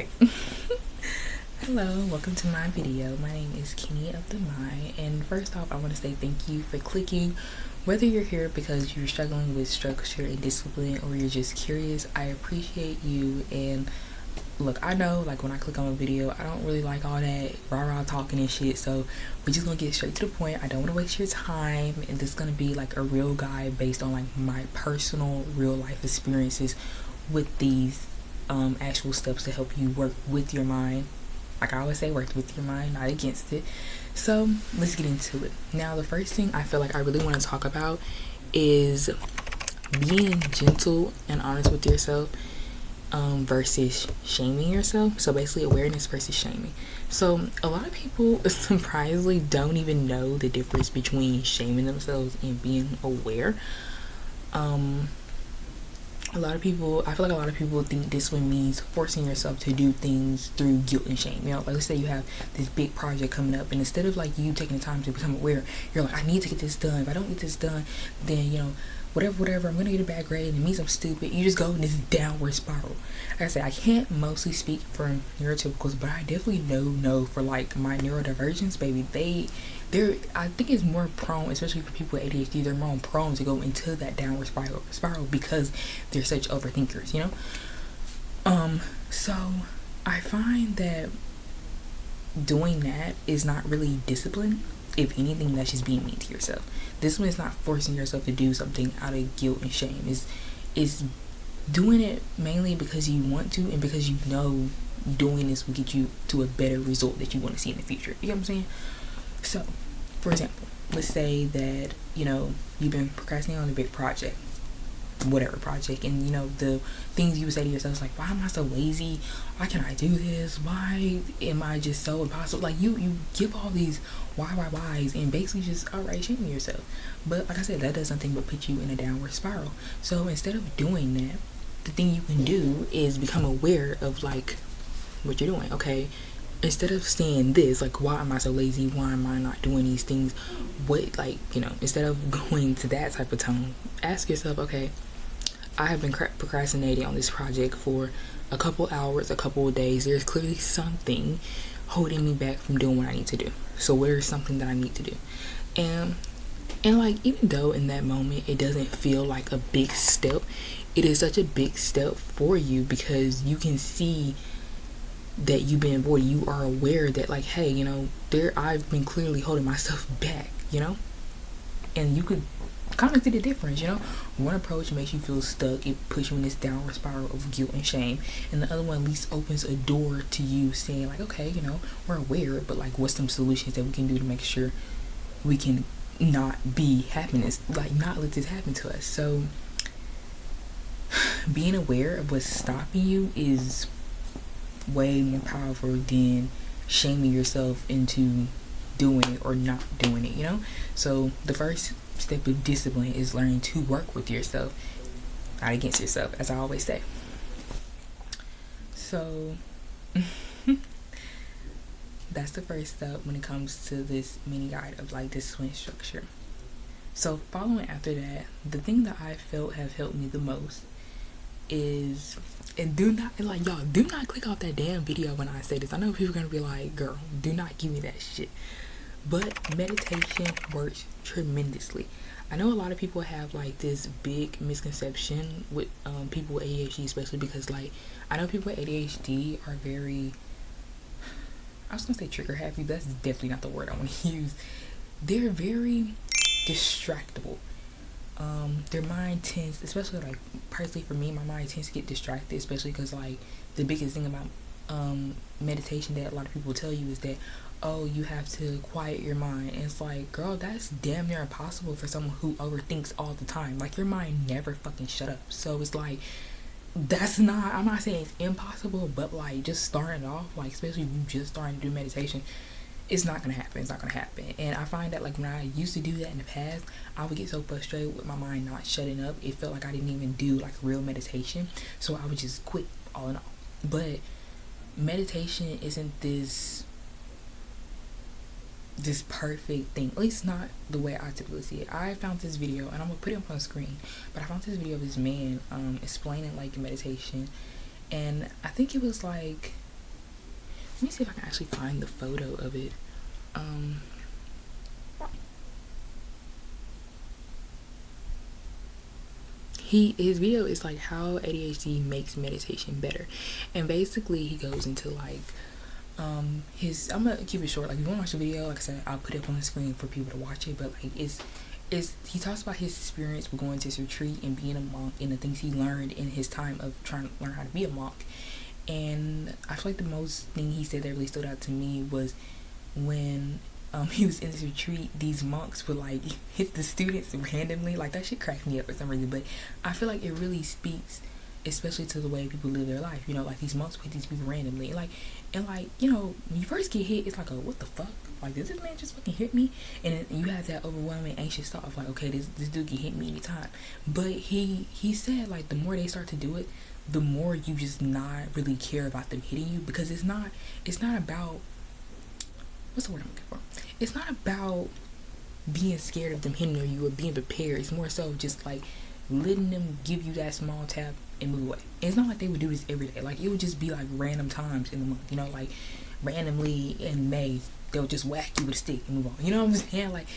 Okay. Hello, welcome to my video. My name is Kenny of the Mind, and first off, I want to say thank you for clicking. Whether you're here because you're struggling with structure and discipline or you're just curious, I appreciate you. And look, I know like when I click on a video, I don't really like all that rah-rah talking and shit, so we're just gonna get straight to the point. I don't want to waste your time, and this is gonna be like a real guide based on like my personal real life experiences with these actual steps to help you work with your mind. Like I always say, work with your mind, not against it. So let's get into it. Now, the first thing I feel like I really want to talk about is being gentle and honest with yourself versus shaming yourself. So basically, awareness versus shaming. So a lot of people surprisingly don't even know the difference between shaming themselves and being aware. I feel like a lot of people think discipline means forcing yourself to do things through guilt and shame. You know, like let's say you have this big project coming up, and instead of like you taking the time to become aware, you're like, I need to get this done. If I don't get this done, then whatever, I'm gonna get a bad grade, and it means I'm stupid. You just go in this downward spiral. Like I said, I can't mostly speak for neurotypicals, but I definitely know for like my neurodivergents, baby, I think it's more prone, especially for people with ADHD, they're more prone to go into that downward spiral because they're such overthinkers, you know? So I find that doing that is not really discipline. If anything, that's just being mean to yourself. Discipline is not forcing yourself to do something out of guilt and shame. Is doing it mainly because you want to and because you know doing this will get you to a better result that you want to see in the future. You get what I'm saying? So, for example, let's say that, you've been procrastinating on a big project, whatever project, and the things you would say to yourself is like, why am I so lazy? Why can't I do this? Why am I just so impossible? Like you give all these whys and basically just outright shaming yourself. But like I said, that does nothing but put you in a downward spiral. So instead of doing that, the thing you can do is become aware of like what you're doing. Okay, instead of saying this, like, why am I so lazy? Why am I not doing these things? Instead of going to that type of tone, ask yourself, okay, I have been procrastinating on this project for a couple hours, a couple of days. There's clearly something holding me back from doing what I need to do. So what is something that I need to do? And like, even though in that moment it doesn't feel like a big step, it is such a big step for you because you can see that you've been avoiding. You are aware that like, hey, I've been clearly holding myself back, and you could kind of see the difference. One approach makes you feel stuck, it puts you in this downward spiral of guilt and shame, and the other one at least opens a door to you saying like, okay, we're aware, but like, what's some solutions that we can do to make sure we can not be happiness, like not let this happen to us. So being aware of what's stopping you is way more powerful than shaming yourself into doing it or not doing it. So the first step of discipline is learning to work with yourself, not against yourself, as I always say. So that's the first step when it comes to this mini guide of like discipline structure. So following after that, the thing that I felt have helped me the most is, and do not click off that damn video when I say this. I know people are gonna be like, girl, do not give me that shit. But meditation works tremendously. I know a lot of people have like this big misconception with people with ADHD, especially because like I know people with ADHD are very, I was gonna say trigger happy, but that's definitely not the word I want to use. They're very distractible. Their mind tends, especially like personally for me, my mind tends to get distracted, especially because like the biggest thing about meditation that a lot of people tell you is that, oh, you have to quiet your mind. And it's like, girl, that's damn near impossible for someone who overthinks all the time. Like, your mind never fucking shut up. So it's like, I'm not saying it's impossible, but like just starting off, like especially if you just starting to do meditation, it's not gonna happen. And I find that like when I used to do that in the past, I would get so frustrated with my mind not shutting up. It felt like I didn't even do like real meditation, so I would just quit all in all. But meditation isn't this perfect thing, at least not the way I typically see it. I found this video, and I'm gonna put it up on the screen, but I found this video of this man explaining like meditation, and I think it was like let me see if I can actually find the photo of it. His video is like how ADHD makes meditation better, and basically he goes into like his, I'm gonna keep it short. Like if you want to watch the video, like I said, I'll put it up on the screen for people to watch it. But like it's he talks about his experience with going to his retreat and being a monk and the things he learned in his time of trying to learn how to be a monk. And I feel like the most thing he said that really stood out to me was when he was in this retreat, these monks would like hit the students randomly. Like that shit cracked me up for some reason. But I feel like it really speaks, especially to the way people live their life. You know, like these monks would hit these people randomly. And like, you know, when you first get hit, it's like, what the fuck? Like, did this man just fucking hit me? And then you have that overwhelming, anxious thought of like, okay, this dude can hit me anytime. But he said like the more they start to do it, the more you just not really care about them hitting you, because it's not about, what's the word I'm looking for? It's not about being scared of them hitting you or being prepared. It's more so just like letting them give you that small tap and move away. And it's not like they would do this every day. Like it would just be like random times in the month, you know, like randomly in May they'll just whack you with a stick and move on. You know what I'm saying? Like,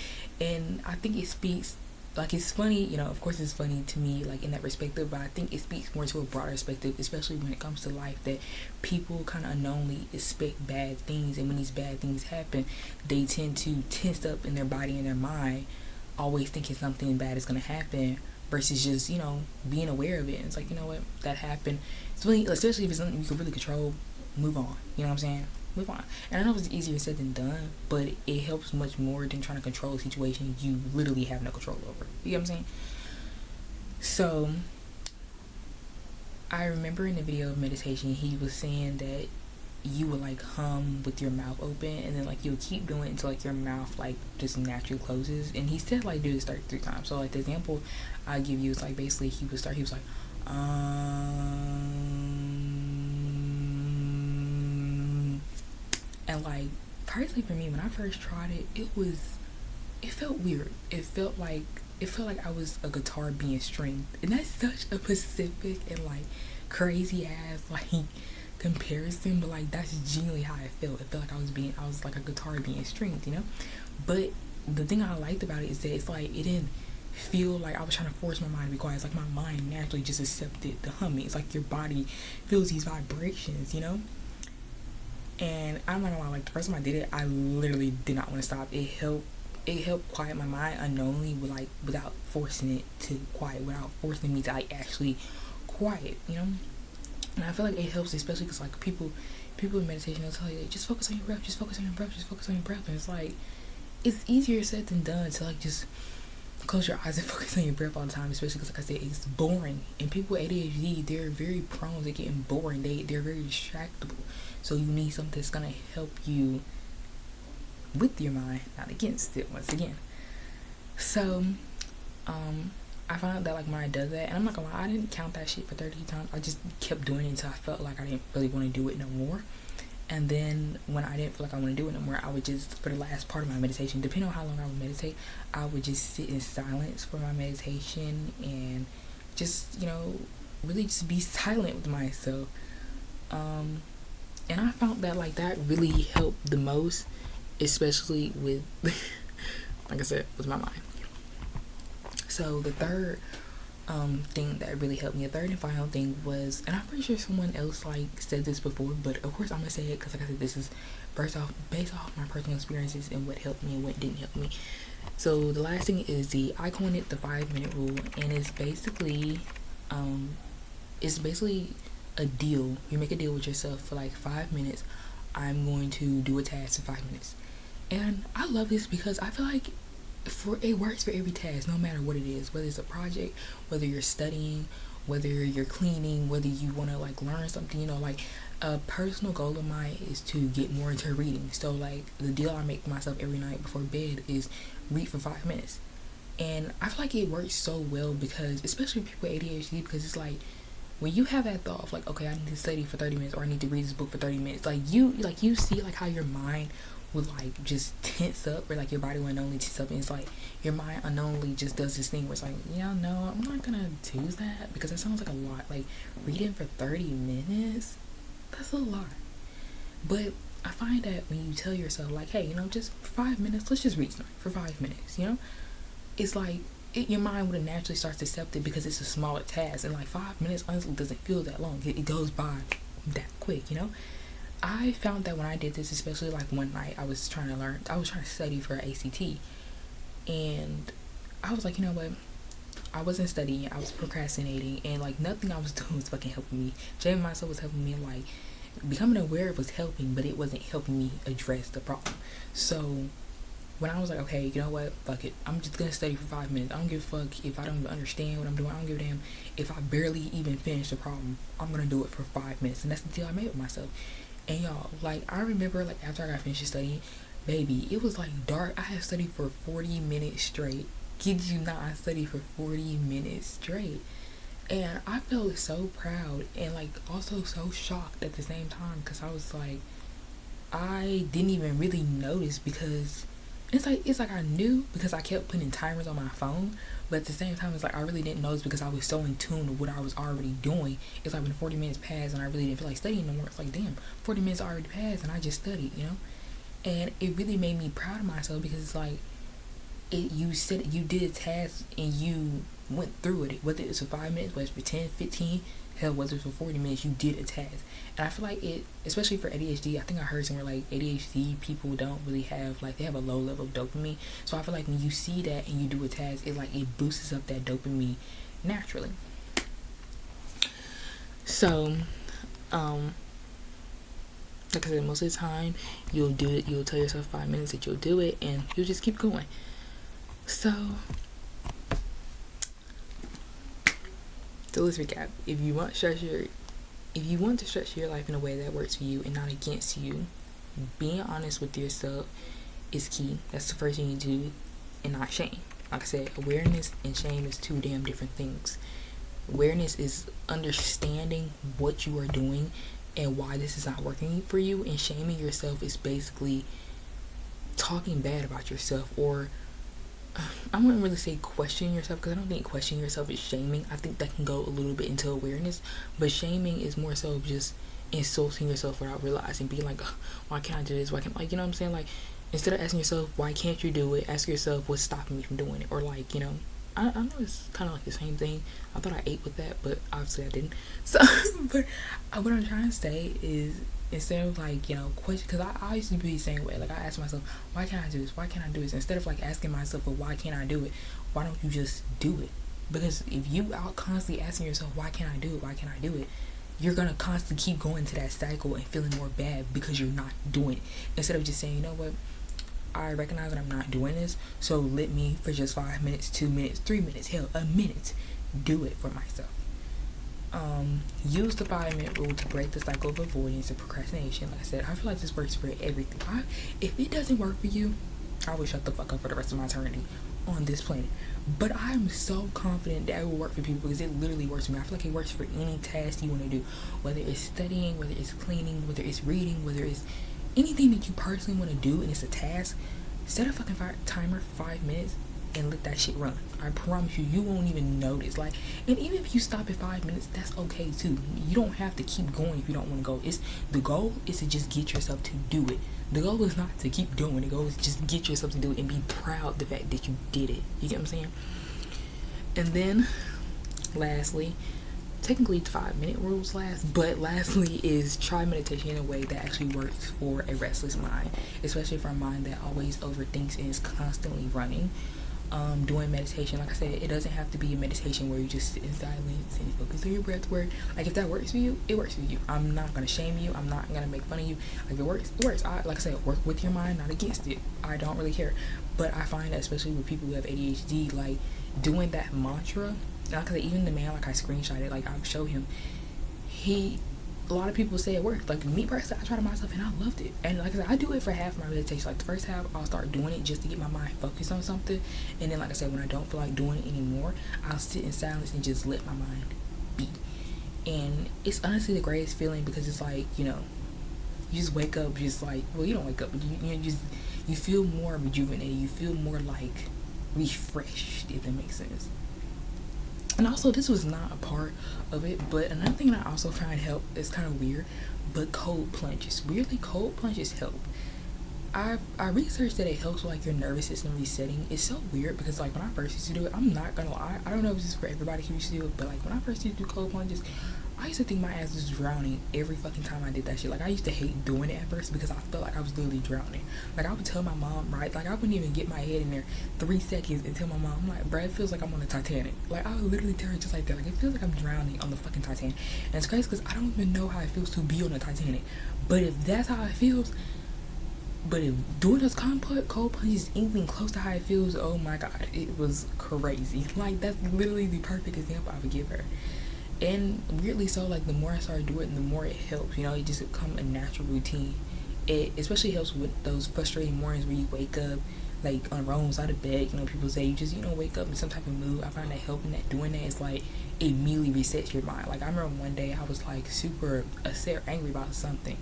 and I think it speaks, like it's funny, you know, of course it's funny to me like in that perspective, but I think it speaks more to a broader perspective, especially when it comes to life, that people kind of unknowingly expect bad things, and when these bad things happen, they tend to tense up in their body and their mind, always thinking something bad is going to happen, versus just, you know, being aware of it. And it's like, you know what, that happened. It's really, especially if it's something you can really control, move on. You know what I'm saying? Move on. And I know it's easier said than done, but it helps much more than trying to control a situation you literally have no control over. You know what I'm saying? So I remember in the video of meditation, he was saying that you would like hum with your mouth open, and then like you'll keep doing it until like your mouth like just naturally closes. And he said like do this 33 times. So like the example I give you is like basically he was like and like personally for me, when I first tried it, it felt weird. It felt like I was a guitar being stringed, and that's such a specific and like crazy ass like comparison, but like that's genuinely how it felt. It felt like I was like a guitar being stringed, you know. But the thing I liked about it is that it's like it didn't feel like I was trying to force my mind to be quiet. It's like my mind naturally just accepted the humming. It's like your body feels these vibrations, you know. And I'm not gonna lie, like the first time I did it, I literally did not want to stop. It helped quiet my mind unknowingly, without forcing it to quiet, without forcing me to like actually quiet, you know. And I feel like it helps, especially because like people in meditation, they'll tell you like, just focus on your breath, just focus on your breath, just focus on your breath. And it's like it's easier said than done to like just close your eyes and focus on your breath all the time, especially because like I said, it's boring. And people with ADHD, they're very prone to getting boring. They're very distractible. So you need something that's gonna help you with your mind, not against it, once again. So I found out that like when I does that, and I'm not gonna lie, I didn't count that shit for 30 times. I just kept doing it until I felt like I didn't really want to do it no more. And then when I didn't feel like I want to do it no more, I would just, for the last part of my meditation, depending on how long I would meditate, I would just sit in silence for my meditation and just, you know, really just be silent with myself. And I found that like that really helped the most, especially with like I said, with my mind. So the third thing that really helped me, a third and final thing was, and I'm pretty sure someone else like said this before, but of course I'm gonna say it because like I said, this is based off my personal experiences and what helped me and what didn't help me. So the last thing is I coined it the 5-minute rule, and it's basically a deal. You make a deal with yourself for like 5 minutes. I'm going to do a task for 5 minutes. And I love this because I feel like it works for every task, no matter what it is, whether it's a project, whether you're studying, whether you're cleaning, whether you want to like learn something, you know. Like a personal goal of mine is to get more into reading. So like the deal I make myself every night before bed is read for 5 minutes. And I feel like it works so well because, especially people with ADHD, because it's like when you have that thought of like, okay, I need to study for 30 minutes or I need to read this book for 30 minutes, like you see like how your mind would like just tense up, or like your body would unknowingly tense up, and it's like your mind unknowingly just does this thing where it's like, yeah, no, I'm not gonna do that because that sounds like a lot. Like reading for 30 minutes, that's a lot. But I find that when you tell yourself, like, hey, just 5 minutes, let's just read something for 5 minutes, it's like your mind would naturally start to accept it because it's a smaller task. And like 5 minutes honestly doesn't feel that long. It goes by that quick. I found that when I did this, especially like one night, I was trying to study for ACT. And I was like, you know what? I wasn't studying, I was procrastinating, and like nothing I was doing was fucking helping me. Shaming myself was helping me, like becoming aware was helping, but it wasn't helping me address the problem. So when I was like, okay, you know what, fuck it, I'm just gonna study for 5 minutes. I don't give a fuck if I don't understand what I'm doing. I don't give a damn if I barely even finish the problem. I'm gonna do it for 5 minutes, and that's the deal I made with myself. And y'all, like I remember, like after I got finished studying, baby, it was like dark. I had studied for 40 minutes straight. Kid you not, I studied for 40 minutes straight. And I felt so proud and like also so shocked at the same time, because I was like, I didn't even really notice, because it's like I knew because I kept putting timers on my phone, but at the same time it's like I really didn't notice because I was so in tune with what I was already doing. It's like when 40 minutes passed and I really didn't feel like studying no more, it's like damn, 40 minutes already passed and I just studied. And it really made me proud of myself, because it's like you said you did a task and you went through it, whether it's for 5 minutes, whether it's for 10, 15, hell, whether it's for 40 minutes, you did a task. And I feel like it, especially for ADHD, I think I heard somewhere like ADHD people don't really have, like, they have a low level of dopamine. So I feel like when you see that and you do a task, it boosts up that dopamine naturally. So like I said, most of the time you'll do it, you'll tell yourself 5 minutes that you'll do it, and you'll just keep going. So let's recap. If you want to structure your life in a way that works for you and not against you, being honest with yourself is key. That's the first thing you do, and not shame. Like I said, awareness and shame is two damn different things. Awareness is understanding what you are doing and why this is not working for you, and shaming yourself is basically talking bad about yourself, or I wouldn't really say questioning yourself, because I don't think questioning yourself is shaming. I think that can go a little bit into awareness, but shaming is more so just insulting yourself without realizing, being like, why can't I do this, why can't, like, you know what I'm saying? Like, instead of asking yourself why can't you do it, ask yourself what's stopping me from doing it. Or like, I know it's kind of like the same thing. I thought I ate with that, but obviously I didn't. So but what I'm trying to say is, instead of like, question, because I used to be the same way. Like, I ask myself, why can't I do this, why can't I do this? Instead of like asking myself, well, why can't I do it, why don't you just do it? Because if you are constantly asking yourself, why can't I do it, why can't I do it, you're gonna constantly keep going to that cycle and feeling more bad because you're not doing it. Instead of just saying, you know what, I recognize that I'm not doing this, so let me, for just 5 minutes, 2 minutes, 3 minutes, hell, a minute, do it for myself. Use the 5-minute rule to break the cycle of avoidance and procrastination. Like I said, I feel like this works for everything. If it doesn't work for you, I will shut the fuck up for the rest of my eternity on this planet. But I'm so confident that it will work for people, because it literally works for me. I feel like it works for any task you want to do, whether it's studying, whether it's cleaning, whether it's reading, whether it's anything that you personally want to do and it's a task. Set a fucking timer for 5 minutes and let that shit run. I promise you won't even notice. Like, and even if you stop at 5 minutes, that's okay too. You don't have to keep going if you don't want to go. The goal is to just get yourself to do it. The goal is not to keep doing. The goal is just get yourself to do it and be proud of the fact that you did it. You get what I'm saying? And then lastly, technically 5-minute rules lastly is try meditation in a way that actually works for a restless mind, especially for a mind that always overthinks and is constantly running. Doing meditation, like I said, it doesn't have to be a meditation where you just sit in silence and focus on your breath work. Like, if that works for you, it works for you. I'm not gonna shame you, I'm not gonna make fun of you. Like, if it works, it works. Like I said, work with your mind, not against it. I don't really care. But I find that especially with people who have ADHD, like, doing that mantra, like I said, even the man, like, I screenshot it, like, I'll show him, a lot of people say it worked. Like, me personally, I tried it myself and I loved it. And like I said, I do it for half my meditation. Like, the first half, I'll start doing it just to get my mind focused on something. And then, like I said, when I don't feel like doing it anymore, I'll sit in silence and just let my mind be. And it's honestly the greatest feeling, because it's like, you just wake up just like, well, you don't wake up, but you feel more rejuvenated. You feel more like refreshed, if that makes sense. And also, this was not a part of it, but another thing that I also find help is kind of weird, but cold plunges. Weirdly, cold plunges help. I researched that it helps with like your nervous system resetting. It's so weird because like when I first used to do it, I'm not gonna lie, I don't know if this is for everybody who used to do it, but like when I first used to do cold plunges, I used to think my ass was drowning every fucking time I did that shit. Like I used to hate doing it at first because I felt like I was literally drowning. Like I would tell my mom, right? Like I wouldn't even get my head in there 3 seconds and tell my mom, I'm like, bruh, it feels like I'm on the Titanic. Like I would literally tell her just like that. Like it feels like I'm drowning on the fucking Titanic. And it's crazy because I don't even know how it feels to be on the Titanic. But if that's how it feels, but if doing those cold plunges anything close to how it feels, oh my god, it was crazy. Like that's literally the perfect example I would give her. And weirdly so, like the more I started doing it, the more it helps. You know, it just become a natural routine. It especially helps with those frustrating mornings where you wake up like on the wrong side of bed. You know, people say you just wake up in some type of mood. I find that helping that doing that is like it immediately resets your mind. Like I remember one day I was like super upset or angry about something.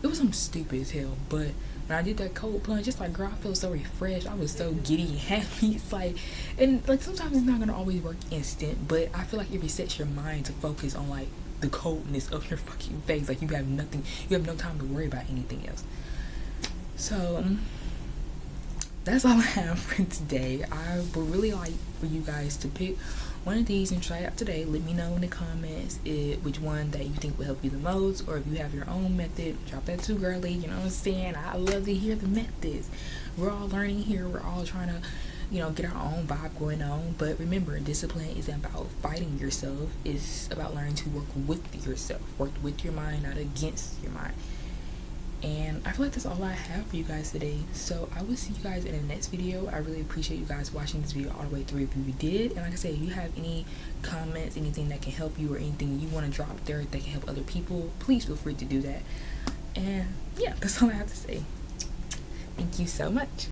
It was something stupid as hell, but when I did that cold plunge, just like girl, I feel so refreshed. I was so giddy and happy. It's like, and like sometimes it's not gonna always work instant, but I feel like it resets your mind to focus on like the coldness of your fucking face. Like you have no time to worry about anything else. So that's all I have for today. I would really like for you guys to pick one of these and try it out today. Let me know in the comments which one that you think will help you the most, or if you have your own method, drop that too, girly. You know what I'm saying? I love to hear the methods. We're all learning here. We're all trying to, get our own vibe going on. But remember, discipline isn't about fighting yourself. It's about learning to work with yourself. Work with your mind, not against your mind. And I feel like that's all I have for you guys today. So I will see you guys in the next video. I really appreciate you guys watching this video all the way through if you did. And like I said, if you have any comments, anything that can help you, or anything you want to drop there that can help other people, please feel free to do that. And yeah, that's all I have to say. Thank you so much.